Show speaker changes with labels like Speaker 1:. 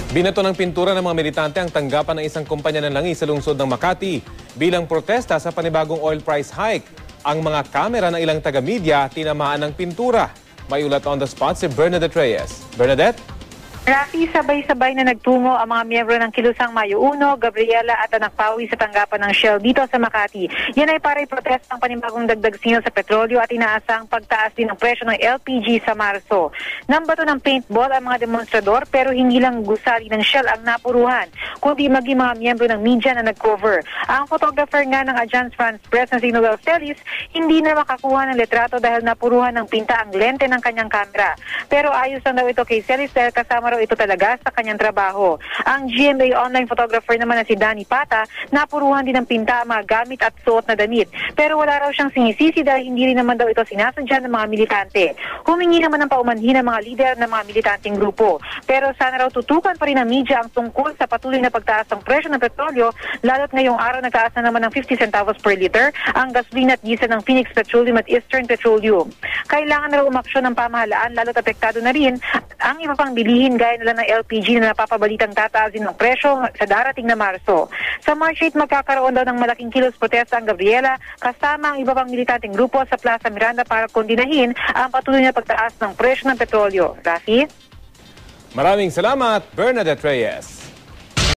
Speaker 1: Binato ng pintura ng mga militante ang tanggapan ng isang kumpanya ng langis sa lungsod ng Makati bilang protesta sa panibagong oil price hike. Ang mga kamera ng ilang taga-media tinamaan ng pintura. May ulat on the spot si Bernadette Reyes. Bernadette?
Speaker 2: Rafi, sabay-sabay na nagtungo ang mga miyembro ng Kilusang Mayo 1, Gabriela at Anak Pawi sa tanggapan ng Shell dito sa Makati. Yan ay para iprotesta ang panibagong dagdag singil sa petrolyo at inaasang pagtaas din ng presyo ng LPG sa Marso. Nambato ng paintball ang mga demonstrador pero hindi lang gusali ng Shell ang napuruhan, kundi maging mga miyembro ng media na nag-cover. Ang photographer nga ng Agence France Press na si Noel Celis hindi na makakuha ng litrato dahil napuruhan ng pinta ang lente ng kanyang kamera. Pero ayos lang daw ito kay Celis dahil kasama ito talaga sa kanyang trabaho. Ang GMA online photographer naman na si Danny Pata, napuruhan din ng pinta ang mga gamit at suot na damit. Pero wala raw siyang sinisisi dahil hindi rin naman daw ito sinasadya ng mga militante. Humingi naman ng paumanhin ng mga lider ng mga militanteng grupo. Pero sana raw tutukan pa rin ng media ang tungkol sa patuloy na pagtaas ng presyo ng petrolyo, lalo't ngayong araw nagtaas na naman ng 50 centavos per liter ang gasolina at diesel ng Phoenix Petroleum at Eastern Petroleum. Kailangan na raw umaksyon ng pamahalaan lalo't apektado na rin ang iba pang bilihin gaya nila ng LPG na napapabalitang tataasin ng presyo sa darating na Marso. Sa March 8, magkakaroon daw ng malaking kilos protesta ang Gabriela kasama ang iba pang militanteng grupo sa Plaza Miranda para kondinahin ang patuloy na pagtaas ng presyo ng petrolyo. Rafi?
Speaker 1: Maraming salamat, Bernadette Reyes.